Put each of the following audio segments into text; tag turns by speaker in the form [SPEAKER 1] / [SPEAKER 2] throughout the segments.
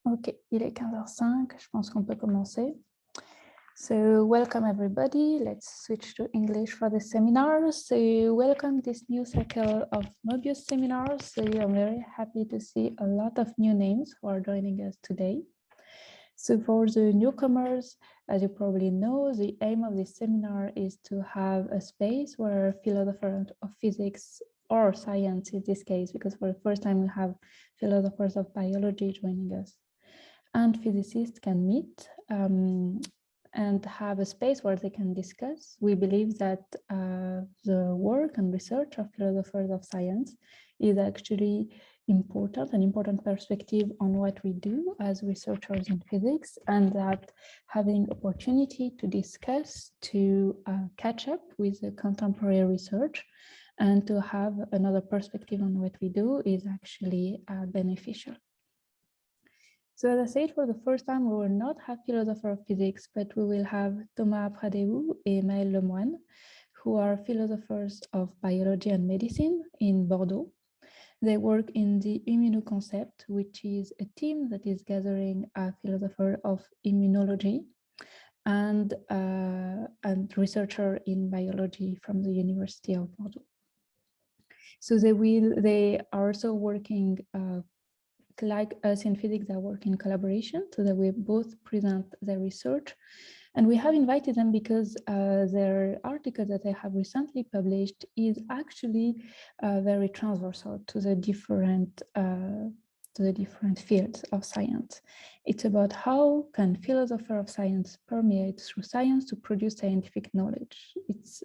[SPEAKER 1] Ok, il est 15h05, je pense qu'on peut commencer. So welcome everybody, let's switch to English for the seminar. So welcome this new cycle of Möbius seminars. So I'm very happy to see a lot of new names who are joining us today. So for the newcomers, as you probably know, the aim of this seminar is to have a space where philosophers of physics or science in this case, because for the first time we have philosophers of biology joining us, and physicists can meet and have a space where they can discuss. We believe that the work and research of philosophers of science is actually important, an important perspective on what we do as researchers in physics, and that having opportunity to discuss, to catch up with the contemporary research and to have another perspective on what we do is actually beneficial. So as I said, for the first time, we will not have philosophers of physics, but we will have Pradeu Maël Lemoine, who are philosophers of biology and medicine in Bordeaux. They work in the ImmunoConcEpT, which is a team that is gathering a philosopher of immunology and researcher in biology from the University of Bordeaux. So they are also working like us in physics, they work in collaboration, so that we both present their research. And we have invited them because their article that they have recently published is actually very transversal to the different fields of science. It's about how can philosophers of science permeate through science to produce scientific knowledge.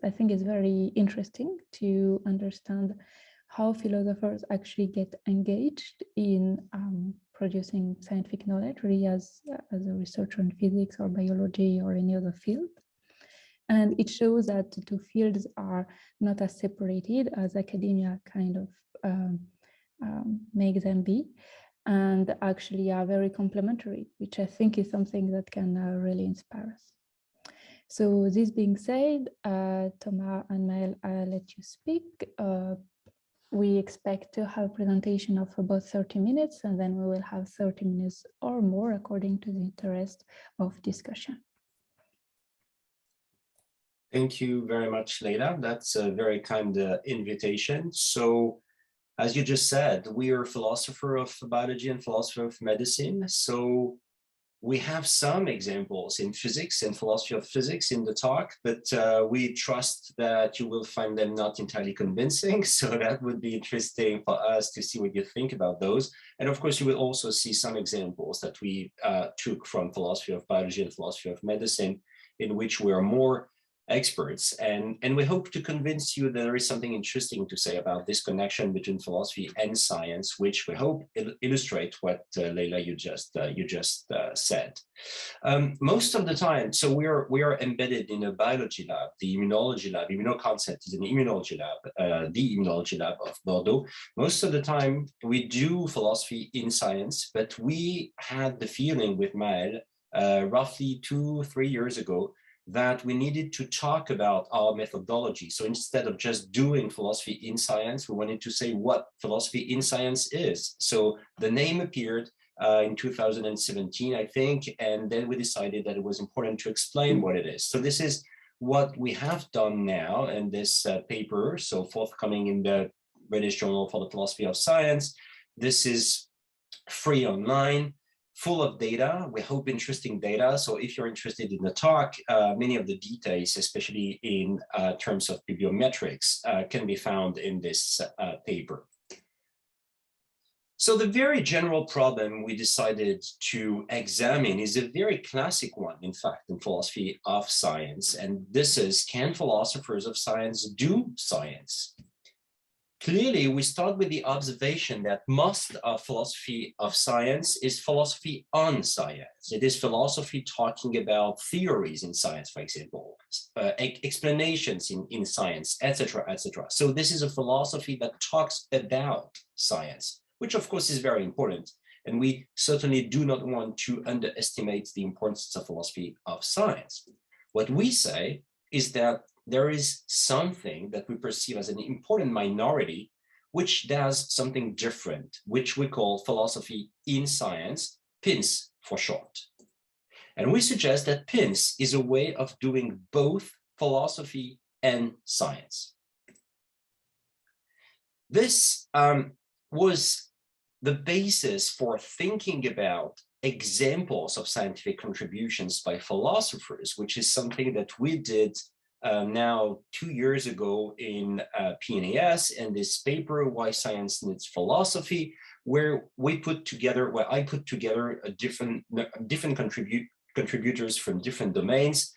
[SPEAKER 1] I think it's very interesting to understand how philosophers actually get engaged in producing scientific knowledge, really as a researcher in physics or biology or any other field. And it shows that the two fields are not as separated as academia kind of make them be, and actually are very complementary, which I think is something that can really inspire us. So this being said, Thomas and Maël, I'll let you speak. We expect to have a presentation of about 30 minutes, and then we will have 30 minutes or more according to the interest of discussion.
[SPEAKER 2] Thank you very much, Leila. That's a very kind invitation. So, as you just said, we are philosopher of biology and philosopher of medicine. So we have some examples in physics and philosophy of physics in the talk, but we trust that you will find them not entirely convincing. So that would be interesting for us to see what you think about those. And of course, you will also see some examples that we took from philosophy of biology and philosophy of medicine, in which we are more experts. And we hope to convince you that there is something interesting to say about this connection between philosophy and science, which we hope illustrate what Leila, you just said. Most of the time, so we are embedded in a biology lab, the immunology lab. ImmunoConcept is an immunology lab, the immunology lab of Bordeaux. Most of the time, we do philosophy in science, but we had the feeling with Maël roughly 2-3 years ago that we needed to talk about our methodology. So instead of just doing philosophy in science, we wanted to say what philosophy in science is. So the name appeared in 2017, I think, and then we decided that it was important to explain what it is. So this is what we have done now in this paper, so forthcoming in the British Journal for the Philosophy of Science. This is free online, full of data, we hope interesting data. So if you're interested in the talk, many of the details, especially in terms of bibliometrics, can be found in this paper. So the very general problem we decided to examine is a very classic one, in fact, in philosophy of science. And this is, can philosophers of science do science? Clearly, we start with the observation that most of philosophy of science is philosophy on science. It is philosophy talking about theories in science, for example, explanations in science, etc., etc. So this is a philosophy that talks about science, which of course is very important. And we certainly do not want to underestimate the importance of philosophy of science. What we say is that there is something that we perceive as an important minority, which does something different, which we call philosophy in science, PINS for short. And we suggest that PINS is a way of doing both philosophy and science. This was the basis for thinking about examples of scientific contributions by philosophers, which is something that we did now 2 years ago in PNAS, and this paper, Why Science Needs Philosophy, where we put together, where I put together a different contributors from different domains.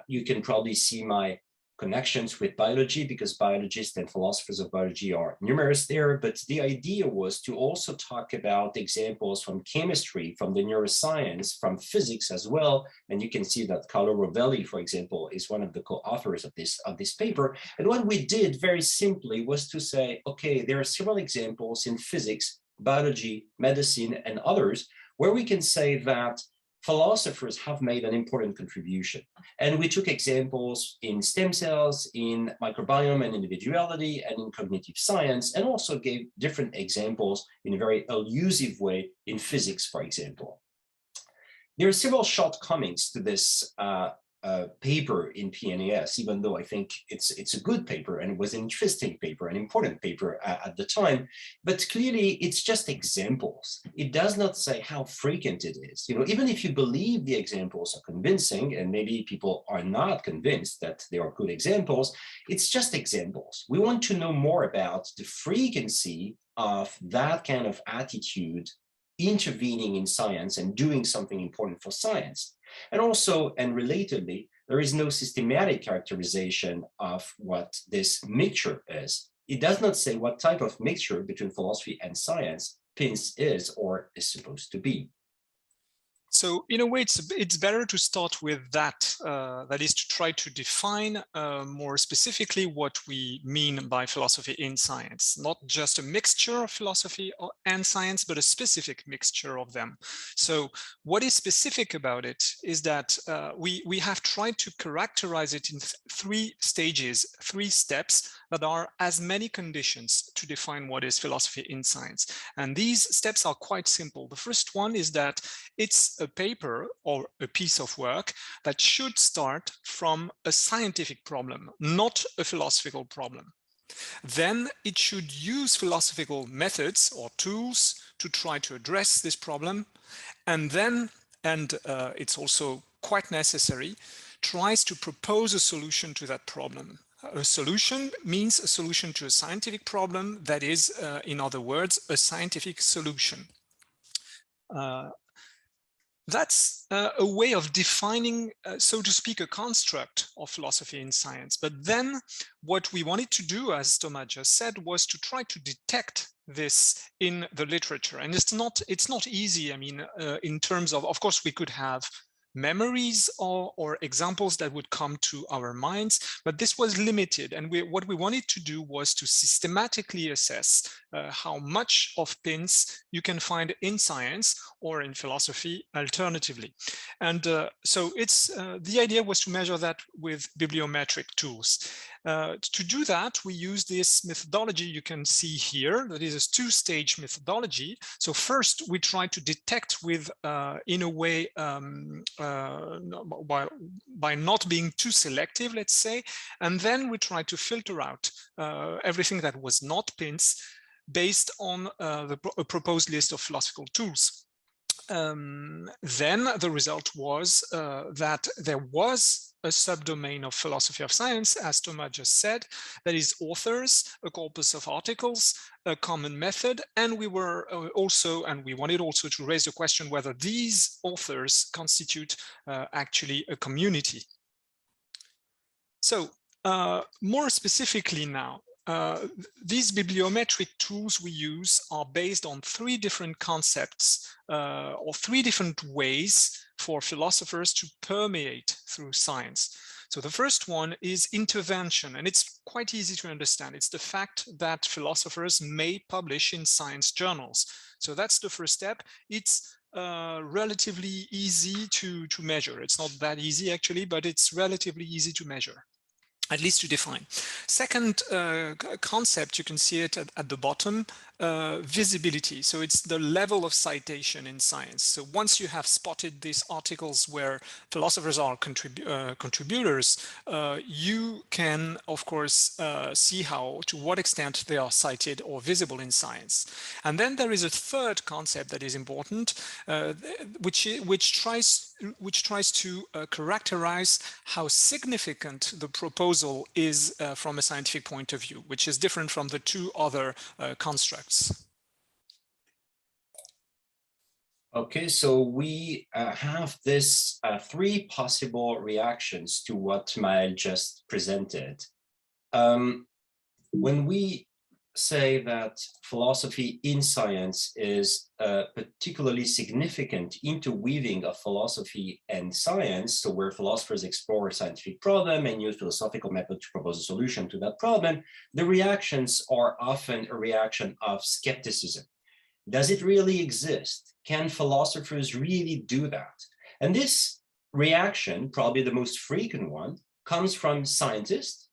[SPEAKER 2] You can probably see my connections with biology, because biologists and philosophers of biology are numerous there, but the idea was to also talk about examples from chemistry, from the neuroscience, from physics as well. And you can see that Carlo Rovelli, for example, is one of the co-authors of this paper. And what we did very simply was to say, okay, there are several examples in physics, biology, medicine, and others, where we can say that philosophers have made an important contribution. And we took examples in stem cells, in microbiome and individuality, and in cognitive science, and also gave different examples in a very elusive way in physics, for example. There are several shortcomings to this paper in PNAS, even though I think it's a good paper and it was an interesting paper, an important paper at the time, but clearly it's just examples. It does not say how frequent it is. You know, even if you believe the examples are convincing, and maybe people are not convinced that they are good examples, it's just examples. We want to know more about the frequency of that kind of attitude intervening in science and doing something important for science. And also, and relatedly, there is no systematic characterization of what this mixture is. It does not say what type of mixture between philosophy and science PINS is or is supposed to be.
[SPEAKER 3] So in a way, it's better to start with that, that is to try to define more specifically what we mean by philosophy in science, not just a mixture of philosophy and science, but a specific mixture of them. So what is specific about it is that we have tried to characterize it in three stages, 3 steps that are as many conditions to define what is philosophy in science. And these steps are quite simple. The first one is that it's a paper or a piece of work that should start from a scientific problem, not a philosophical problem. Then it should use philosophical methods or tools to try to address this problem. And then, it's also quite necessary, tries to propose a solution to that problem. A solution means a solution to a scientific problem, that is, in other words, a scientific solution. That's a way of defining, so to speak, a construct of philosophy in science. But then what we wanted to do, as Thomas just said, was to try to detect this in the literature. And it's not easy. I mean, in terms of course, we could have memories or examples that would come to our minds, but this was limited. And what we wanted to do was to systematically assess how much of PINS you can find in science or in philosophy alternatively. And so the idea was to measure that with bibliometric tools. To do that, we use this methodology you can see here. That is a 2-stage methodology. So first, we try to detect with, in a way, by not being too selective, let's say, and then we try to filter out everything that was not PINS based on a proposed list of philosophical tools. Then the result was that there was a subdomain of philosophy of science, as Thomas just said, that is authors, a corpus of articles, a common method, and we were we wanted also to raise the question whether these authors constitute actually a community. So more specifically now, these bibliometric tools we use are based on 3 different concepts or 3 different ways for philosophers to permeate through science. So the first one is intervention, and it's quite easy to understand. It's the fact that philosophers may publish in science journals. So that's the first step. It's relatively easy to measure. It's not that easy actually, but it's relatively easy to measure, at least to define. Second concept, you can see it at the bottom, visibility. So it's the level of citation in science. So once you have spotted these articles where philosophers are contributors, you can, of course, see to what extent they are cited or visible in science. And then there is a third concept that is important, which tries to characterize how significant the proposal is from a scientific point of view, which is different from the two other constructs.
[SPEAKER 2] Okay, so we have this three possible reactions to what Maël just presented. When we say that philosophy in science is particularly significant interweaving of philosophy and science, so where philosophers explore a scientific problem and use philosophical method to propose a solution to that problem, the reactions are often a reaction of skepticism. Does it really exist? Can philosophers really do that? And this reaction, probably the most frequent one, comes from scientists.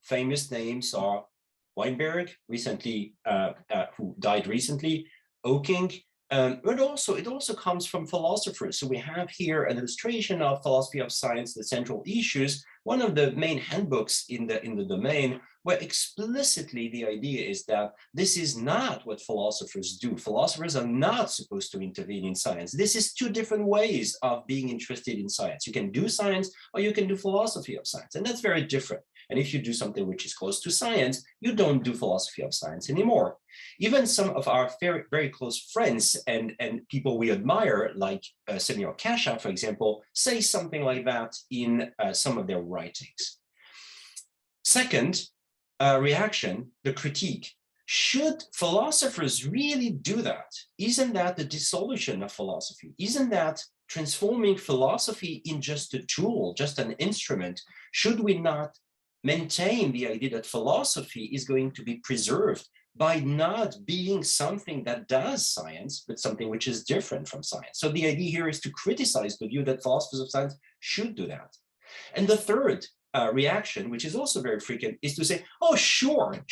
[SPEAKER 2] Famous names are Weinberg, recently, who died recently, Oking, but it also comes from philosophers. So we have here an illustration of philosophy of science, the central issues, one of the main handbooks in the domain, where explicitly the idea is that this is not what philosophers do. Philosophers are not supposed to intervene in science. This is two different ways of being interested in science. You can do science or you can do philosophy of science, and that's very different. And if you do something which is close to science, you don't do philosophy of science anymore. Even some of our very, very close friends and people we admire, like Semir Kasha, for example, say something like that in some of their writings. Second reaction, the critique. Should philosophers really do that? Isn't that the dissolution of philosophy? Isn't that transforming philosophy in just a tool, just an instrument? Should we not maintain the idea that philosophy is going to be preserved by not being something that does science, but something which is different from science? So the idea here is to criticize the view that philosophers of science should do that. And the third reaction, which is also very frequent, is to say, oh, sure,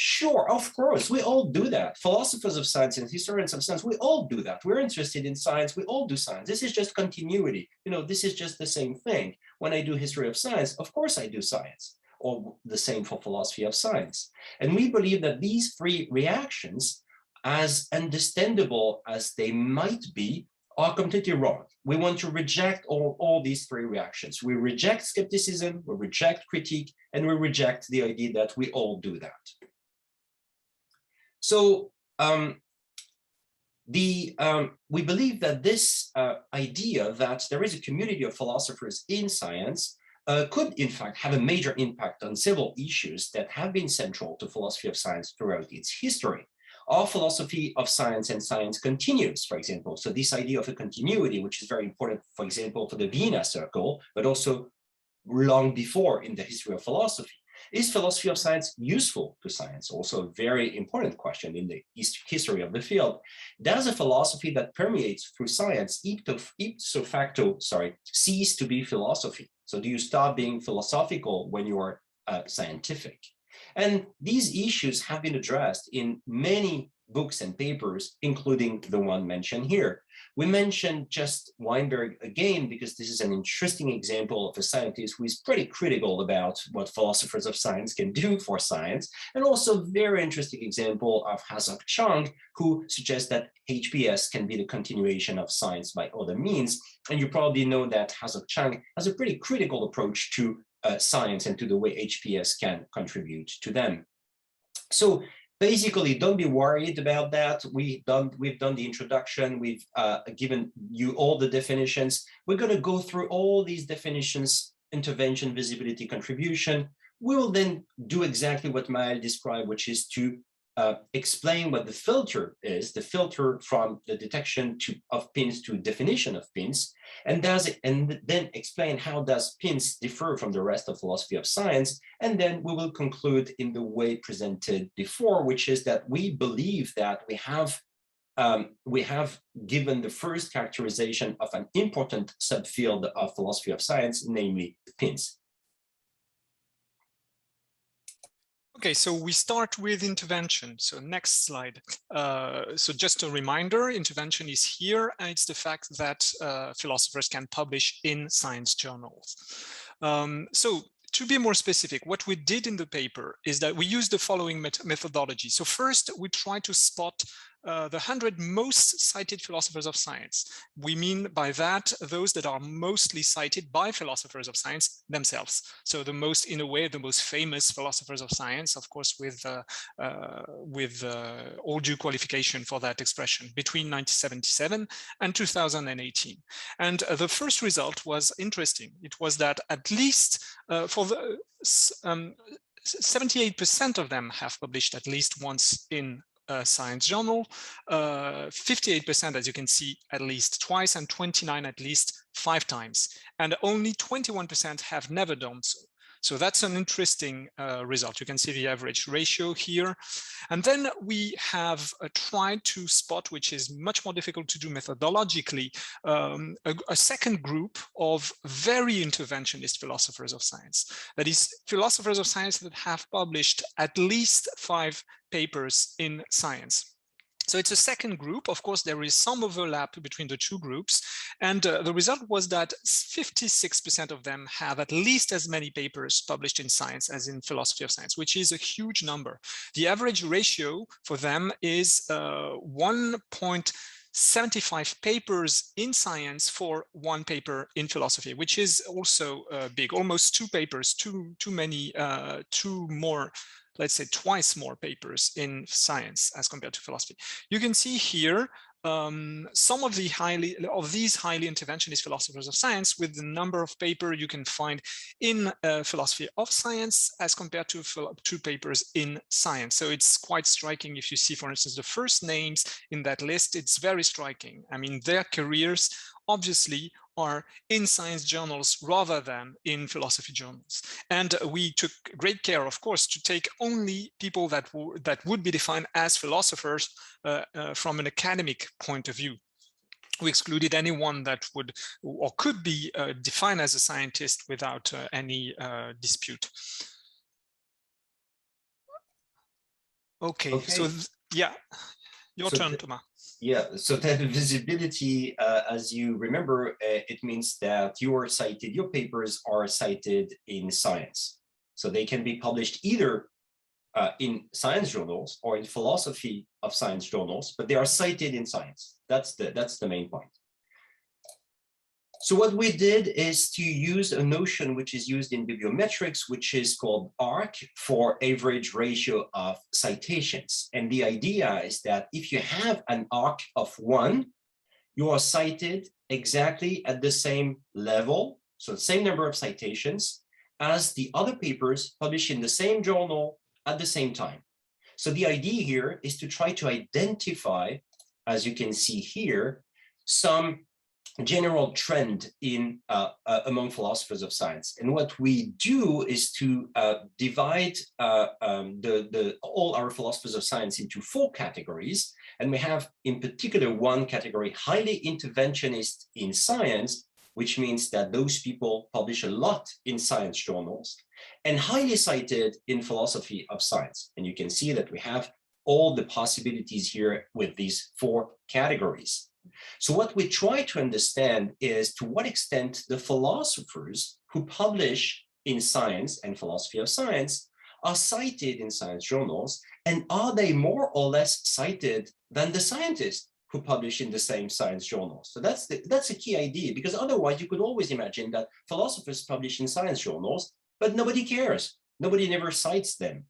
[SPEAKER 2] of course, we all do that. Philosophers of science and historians of science, we all do that. We're interested in science, we all do science. This is just continuity. This is just the same thing. When I do history of science, of course I do science. Or the same for philosophy of science. And we believe that these three reactions, as understandable as they might be, are completely wrong. We want to reject all these three reactions. We reject skepticism, we reject critique, and we reject the idea that we all do that. So we believe that this idea that there is a community of philosophers in science could, in fact, have a major impact on several issues that have been central to philosophy of science throughout its history. Our philosophy of science and science continues, for example. So this idea of a continuity, which is very important, for example, for the Vienna Circle, but also long before in the history of philosophy. Is philosophy of science useful to science? Also a very important question in the history of the field. Does a philosophy that permeates through science ipso facto, cease to be philosophy? So do you stop being philosophical when you are scientific? And these issues have been addressed in many books and papers, including the one mentioned here. We mentioned just Weinberg again, because this is an interesting example of a scientist who is pretty critical about what philosophers of science can do for science, and also a very interesting example of Ha-Seok Chang, who suggests that HPS can be the continuation of science by other means. And you probably know that Ha-Seok Chang has a pretty critical approach to science and to the way HPS can contribute to them. So basically, don't be worried about that. We've done the introduction. We've given you all the definitions. We're going to go through all these definitions: intervention, visibility, contribution. We will then do exactly what Maël described, which is to explain what the filter is, the filter from the detection of pins to definition of pins, and then explain how does pins differ from the rest of philosophy of science. And then we will conclude in the way presented before, which is that we believe that we have given the first characterization of an important subfield of philosophy of science, namely pins.
[SPEAKER 3] Okay, so we start with intervention. So next slide. So just a reminder, intervention is here, and it's the fact that philosophers can publish in science journals. So to be more specific, what we did in the paper is that we used the following methodology. So first, we try to spot the 100 most cited philosophers of science. We mean by that those that are mostly cited by philosophers of science themselves. So the most, in a way, the most famous philosophers of science, of course, with all due qualification for that expression, between 1977 and 2018. And the first result was interesting. It was that at least for the 78% of them have published at least once in a science journal, 58%, as you can see, at least twice, and 29 at least 5 times. And only 21% have never done so. So that's an interesting result. You can see the average ratio here. And then we have tried to spot, which is much more difficult to do methodologically, a second group of very interventionist philosophers of science. That is, philosophers of science that have published at least 5 papers in science. So it's a second group. Of course, there is some overlap between the two groups. And the result was that 56% of them have at least as many papers published in science as in philosophy of science, which is a huge number. The average ratio for them is 1.75 papers in science for 1 paper in philosophy, which is also big, almost 2 papers, too many, 2 more, let's say twice more papers in science as compared to philosophy. You can see here some of these highly interventionist philosophers of science with the number of papers you can find in philosophy of science as compared to 2 papers in science. So it's quite striking if you see, for instance, the first names in that list. It's very striking. I mean, their careers obviously are in science journals rather than in philosophy journals. And we took great care, of course, to take only people that would be defined as philosophers from an academic point of view. We excluded anyone that would or could be defined as a scientist without any dispute. Okay. So yeah, your turn, Thomas.
[SPEAKER 2] Yeah, so that visibility, as you remember, it means that your papers are cited in science. So they can be published either in science journals or in philosophy of science journals, but they are cited in science. That's the main point. So what we did is to use a notion which is used in bibliometrics, which is called ARC, for average ratio of citations. And the idea is that if you have an ARC of 1, you are cited exactly at the same level, so the same number of citations, as the other papers published in the same journal at the same time. So the idea here is to try to identify, as you can see here, some general trend in among philosophers of science. And what we do is to divide all our philosophers of science into 4 categories. And we have in particular one category, highly interventionist in science, which means that those people publish a lot in science journals, and highly cited in philosophy of science. And you can see that we have all the possibilities here with these 4 categories. So what we try to understand is to what extent the philosophers who publish in science and philosophy of science are cited in science journals, and are they more or less cited than the scientists who publish in the same science journals. So that's a key idea, because otherwise you could always imagine that philosophers publish in science journals, but nobody cares. Nobody never cites them.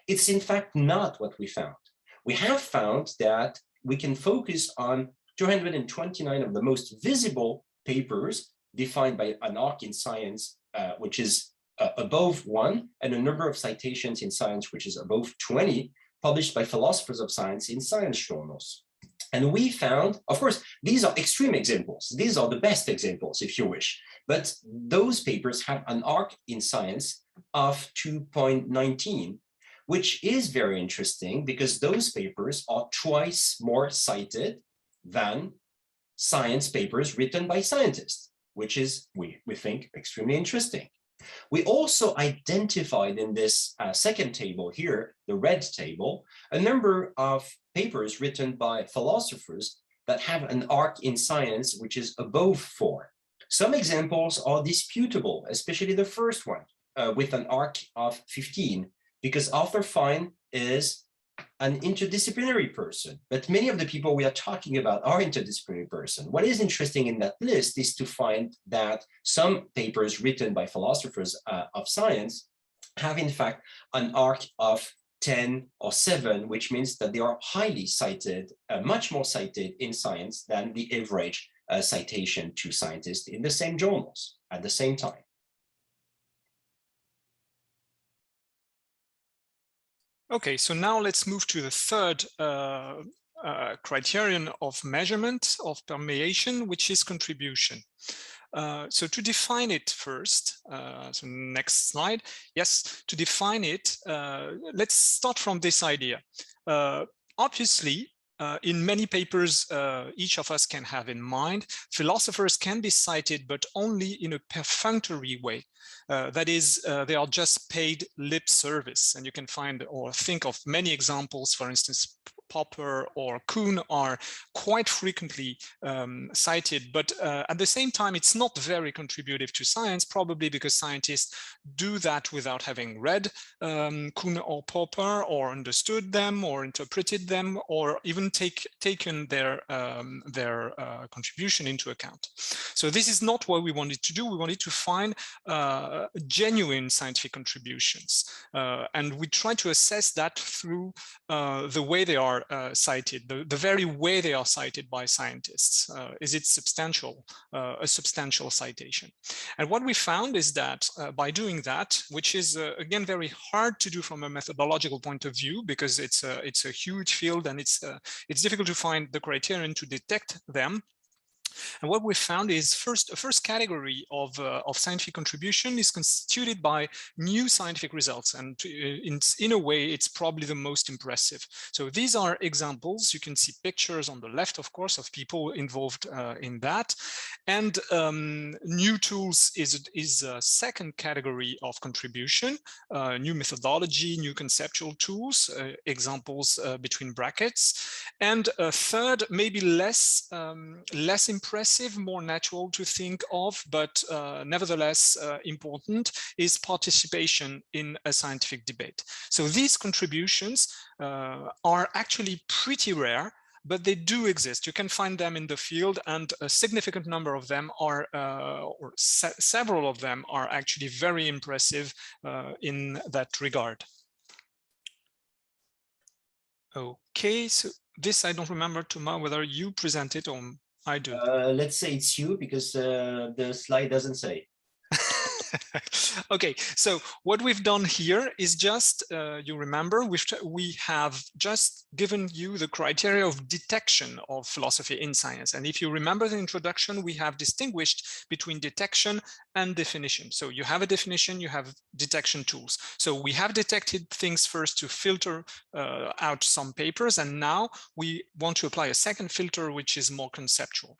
[SPEAKER 2] It's in fact not what we found. We have found that we can focus on 229 of the most visible papers defined by an ARC in science, which is above 1, and a number of citations in science, which is above 20, published by philosophers of science in science journals. And we found, of course, these are extreme examples. These are the best examples, if you wish. But those papers have an ARC in science of 2.19, which is very interesting because those papers are twice more cited than science papers written by scientists, which is, we think, extremely interesting. We also identified in this second table here, the red table, a number of papers written by philosophers that have an arc in science which is above 4. Some examples are disputable, especially the first one with an arc of 15, because Arthur Fine is an interdisciplinary person, but many of the people we are talking about are interdisciplinary person. What is interesting in that list is to find that some papers written by philosophers of science have in fact an arc of 10 or 7, which means that they are highly cited, much more cited in science than the average citation to scientists in the same journals at the same time.
[SPEAKER 3] Okay, so now let's move to the third criterion of measurement of permeation, which is contribution. So to define it first, so next slide. Yes, to define it, let's start from this idea. Obviously, in many papers each of us can have in mind, philosophers can be cited, but only in a perfunctory way. That is, they are just paid lip service. And you can find or think of many examples, for instance, Popper or Kuhn are quite frequently cited, but at the same time, it's not very contributive to science, probably because scientists do that without having read Kuhn or Popper, or understood them, or interpreted them, or even taken their contribution into account. So this is not what we wanted to do. We wanted to find genuine scientific contributions, and we try to assess that through the way they are cited, the very way they are cited by scientists. Is it substantial, a substantial citation? And what we found is that by doing that, which is again very hard to do from a methodological point of view, because it's a huge field and it's difficult to find the criterion to detect them. And what we found is a first category of scientific contribution is constituted by new scientific results. And in a way, it's probably the most impressive. So these are examples. You can see pictures on the left, of course, of people involved in that. And new tools is a second category of contribution, new methodology, new conceptual tools, examples between brackets. And a third, maybe less impressive, more natural to think of, but nevertheless important, is participation in a scientific debate. So these contributions are actually pretty rare, but they do exist. You can find them in the field, and a significant number of them are, several of them are actually very impressive in that regard. Okay, so this I don't remember, Thomas, whether you present it or I do.
[SPEAKER 2] Let's say it's you, because the slide doesn't say.
[SPEAKER 3] Okay, so what we've done here is just, you remember, we have just given you the criteria of detection of philosophy in science. And if you remember the introduction, we have distinguished between detection and definition. So you have a definition, you have detection tools. So we have detected things first to filter out some papers, and now we want to apply a second filter, which is more conceptual.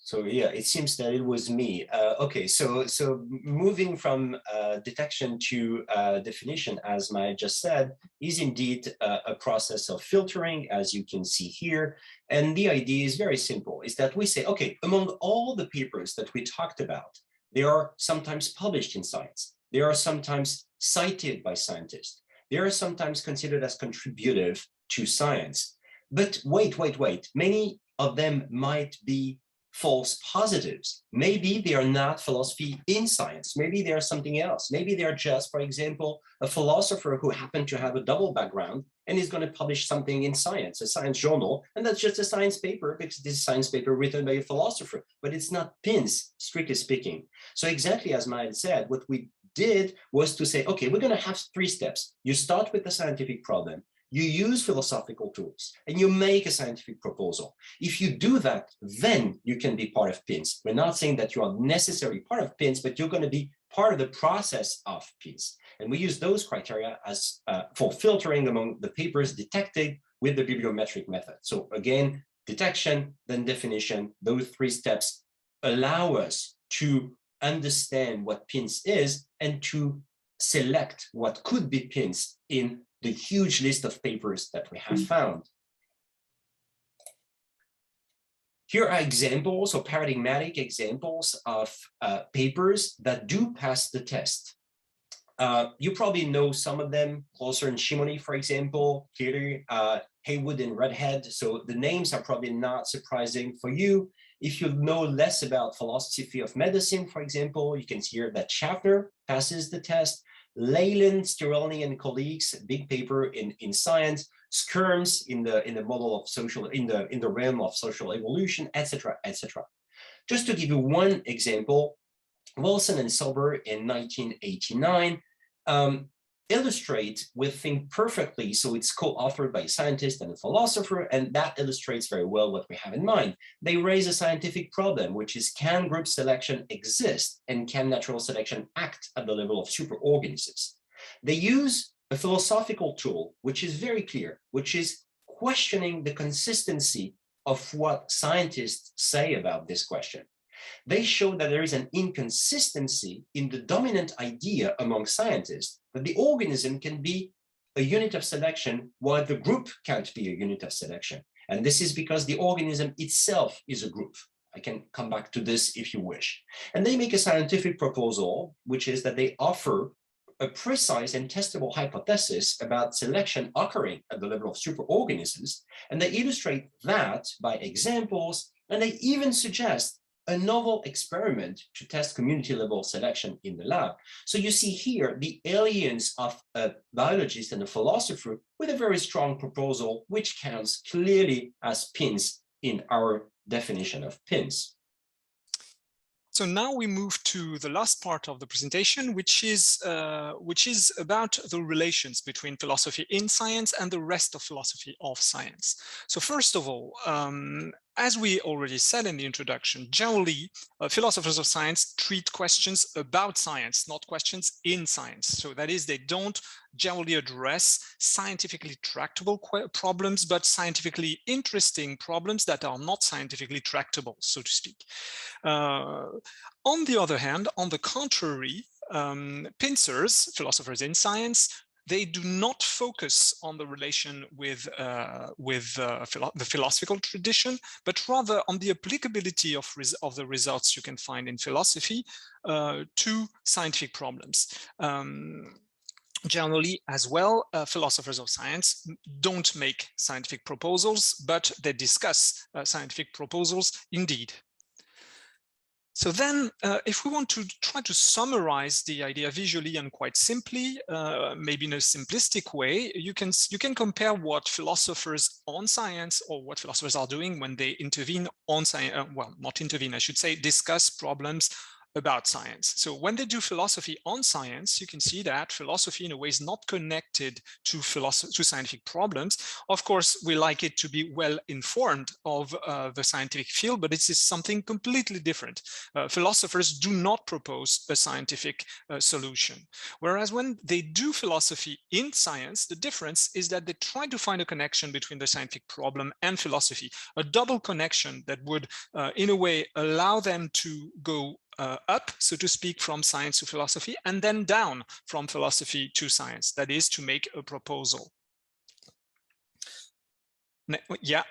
[SPEAKER 2] So yeah, it seems that it was me. Okay, so moving from detection to definition, as Maya just said, is indeed a process of filtering, as you can see here. And the idea is very simple, is that we say, okay, among all the papers that we talked about, they are sometimes published in science. They are sometimes cited by scientists. They are sometimes considered as contributive to science. But wait, many of them might be false positives. Maybe they are not philosophy in science. Maybe they are something else. Maybe they are just, for example, a philosopher who happened to have a double background and is going to publish something in science, a science journal, and that's just a science paper because this is a science paper written by a philosopher, but it's not PINS, strictly speaking. So exactly as Maël said, what we did was to say, okay, we're going to have 3 steps. You start with the scientific problem. You use philosophical tools and you make a scientific proposal. If you do that, then you can be part of PINS. We're not saying that you are necessarily part of PINS, but you're going to be part of the process of PINS. And we use those criteria as for filtering among the papers detected with the bibliometric method. So again, detection, then definition, those 3 steps allow us to understand what PINS is and to select what could be PINS in the huge list of papers that we have found. Here are examples or paradigmatic examples of papers that do pass the test. You probably know some of them, Closer and Shimony, for example, Keeler, Haywood and Redhead. So the names are probably not surprising for you. If you know less about philosophy of medicine, for example, you can see here that Schaffner passes the test. Leyland, Stirelny and colleagues, big paper in Science. Skirms in the model of social, in the realm of social evolution, etc., etc. Just to give you one example, Wilson and Silber in 1989 illustrate, we think, perfectly. So it's co-authored by a scientist and a philosopher, and that illustrates very well what we have in mind. They raise a scientific problem, which is, can group selection exist and can natural selection act at the level of superorganisms? They use a philosophical tool, which is very clear, which is questioning the consistency of what scientists say about this question. They show that there is an inconsistency in the dominant idea among scientists that the organism can be a unit of selection while the group can't be a unit of selection. And this is because the organism itself is a group. I can come back to this if you wish. And they make a scientific proposal, which is that they offer a precise and testable hypothesis about selection occurring at the level of superorganisms. And they illustrate that by examples, and they even suggest a novel experiment to test community level selection in the lab. So you see here the alliance of a biologist and a philosopher with a very strong proposal, which counts clearly as PINS in our definition of PINS.
[SPEAKER 3] So now we move to the last part of the presentation, which is about the relations between philosophy in science and the rest of philosophy of science. So first of all, as we already said in the introduction, generally, philosophers of science treat questions about science, not questions in science. So that is, they don't generally address scientifically tractable problems, but scientifically interesting problems that are not scientifically tractable, so to speak. On the other hand, on the contrary, pincers, philosophers in science, they do not focus on the relation with the philosophical tradition, but rather on the applicability of the results you can find in philosophy to scientific problems. Generally, as well, philosophers of science don't make scientific proposals, but they discuss scientific proposals indeed. So then, if we want to try to summarize the idea visually and quite simply, maybe in a simplistic way, you can compare what philosophers on science, or what philosophers are doing when they intervene on science, well, not intervene, I should say, discuss problems about science. So when they do philosophy on science, you can see that philosophy in a way is not connected to scientific problems. Of course, we like it to be well informed of the scientific field, but this is something completely different. Philosophers do not propose a scientific solution. Whereas when they do philosophy in science, the difference is that they try to find a connection between the scientific problem and philosophy, a double connection that would, in a way, allow them to go up, so to speak, from science to philosophy, and then down from philosophy to science, that is, to make a proposal. Yeah,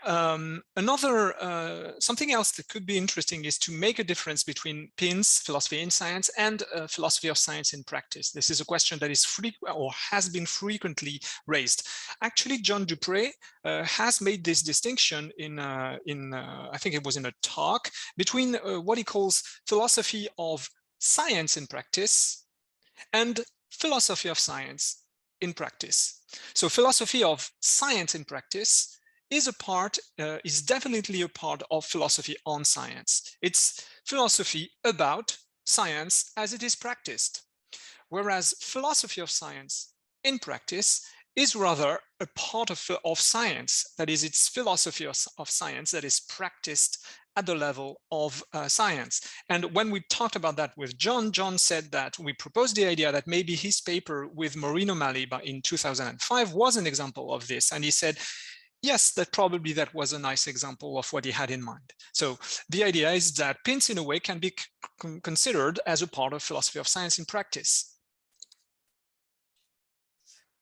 [SPEAKER 3] something else that could be interesting is to make a difference between PINS, philosophy in science, and philosophy of science in practice. This is a question that is has been frequently raised. Actually, John Dupré has made this distinction in I think it was in a talk, between what he calls philosophy of science in practice and philosophy of science in practice. So philosophy of science in practice is definitely a part of philosophy on science. It's philosophy about science as it is practiced, whereas philosophy of science in practice is rather a part of science, that is, it's philosophy of science that is practiced at the level of science. And when we talked about that with John, John said that we proposed the idea that maybe his paper with Maureen O'Malley in 2005 was an example of this. And he said, yes, that was a nice example of what he had in mind. So the idea is that pins in a way can be considered as a part of philosophy of science in practice.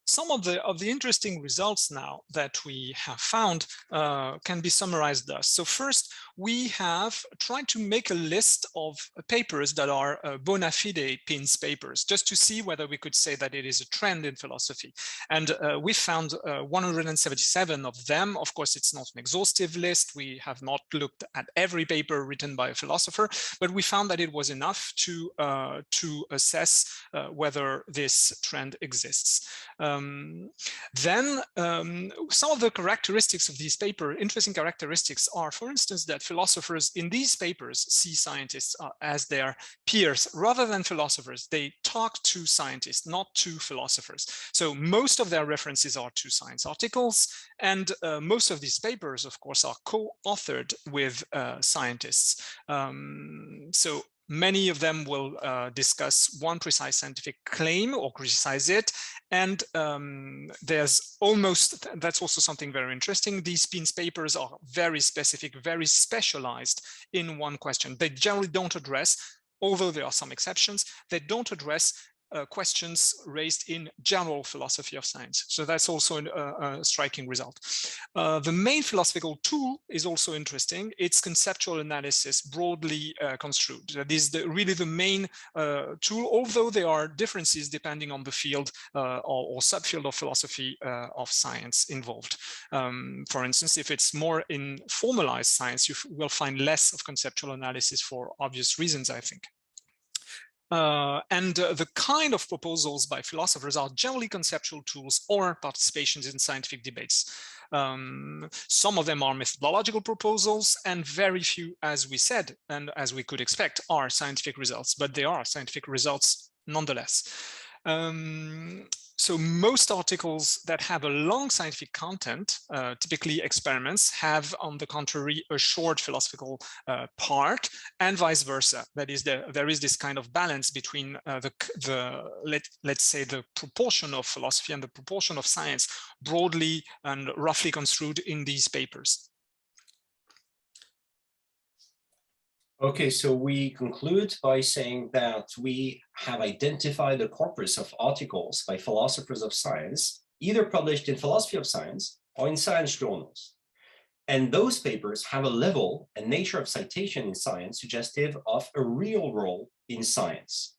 [SPEAKER 3] Some of the interesting results now that we have found can be summarized thus. So first, we have tried to make a list of papers that are bona fide pins papers, just to see whether we could say that it is a trend in philosophy. And we found 177 of them. Of course, it's not an exhaustive list. We have not looked at every paper written by a philosopher, but we found that it was enough to assess whether this trend exists. Then some of the characteristics of these papers, interesting characteristics, are, for instance, that philosophers in these papers see scientists as their peers rather than philosophers. They talk to scientists, not to philosophers. So most of their references are to science articles, and most of these papers, of course, are co-authored with scientists. So many of them will discuss one precise scientific claim or criticize it. And there's almost, that's also something very interesting. These pins papers are very specific, very specialized in one question. They generally don't address, although there are some exceptions, they don't address questions raised in general philosophy of science. So that's also a striking result. The main philosophical tool is also interesting. It's conceptual analysis, broadly construed. That is really the main tool, although there are differences depending on the field or subfield of philosophy of science involved. For instance, if it's more in formalized science, you will find less of conceptual analysis for obvious reasons, I think. The kind of proposals by philosophers are generally conceptual tools or participations in scientific debates. Some of them are methodological proposals, and very few, as we said, and as we could expect, are scientific results, but they are scientific results nonetheless. So most articles that have a long scientific content, typically experiments, have, on the contrary, a short philosophical part, and vice versa. That is, there is this kind of balance between let's say, the proportion of philosophy and the proportion of science, broadly and roughly construed in these papers.
[SPEAKER 2] Okay, so we conclude by saying that we have identified a corpus of articles by philosophers of science, either published in Philosophy of Science or in science journals. And those papers have a level and nature of citation in science suggestive of a real role in science.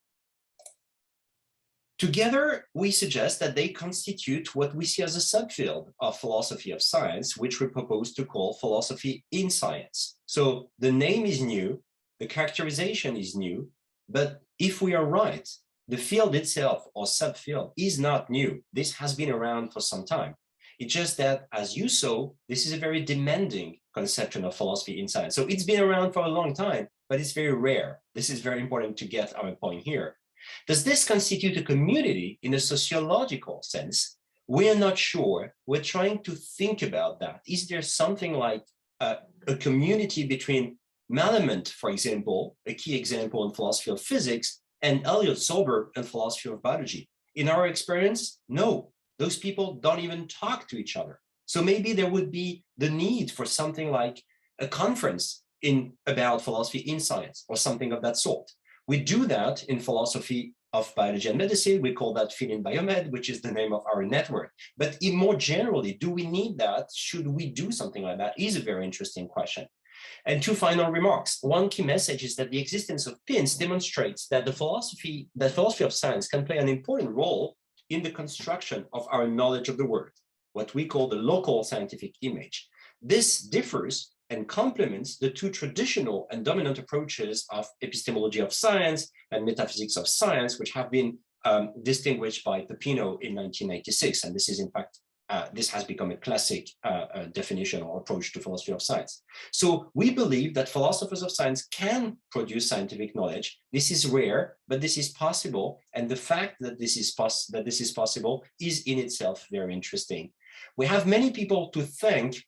[SPEAKER 2] Together, we suggest that they constitute what we see as a subfield of philosophy of science, which we propose to call philosophy in science. So the name is new, the characterization is new, but if we are right, the field itself or subfield is not new. This has been around for some time. It's just that, as you saw, this is a very demanding conception of philosophy in science. So it's been around for a long time, but it's very rare. This is very important to get our point here. Does this constitute a community in a sociological sense? We're not sure. We're trying to think about that. Is there something like a community between Malamud, for example, a key example in philosophy of physics, and Elliot Sober in philosophy of biology? In our experience, no, those people don't even talk to each other. So maybe there would be the need for something like a conference about philosophy in science or something of that sort. We do that in philosophy of biology and medicine. We call that Fill in Biomed, which is the name of our network. But more generally, do we need that? Should we do something like that? Is a very interesting question. And two final remarks. One key message is that the existence of pins demonstrates that the philosophy of science can play an important role in the construction of our knowledge of the world, what we call the local scientific image. This differs and complements the two traditional and dominant approaches of epistemology of science and metaphysics of science, which have been distinguished by Pepino in 1996. And this is, in fact, this has become a classic definition or approach to philosophy of science. So we believe that philosophers of science can produce scientific knowledge. This is rare, but this is possible. And the fact that this is possible is in itself very interesting. We have many people to thank,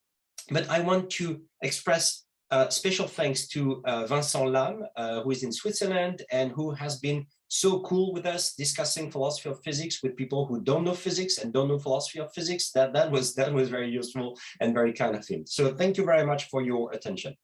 [SPEAKER 2] but I want to express special thanks to Vincent Lam, who is in Switzerland and who has been so cool with us discussing philosophy of physics with people who don't know physics and don't know philosophy of physics. That was very useful and very kind of him. So thank you very much for your attention.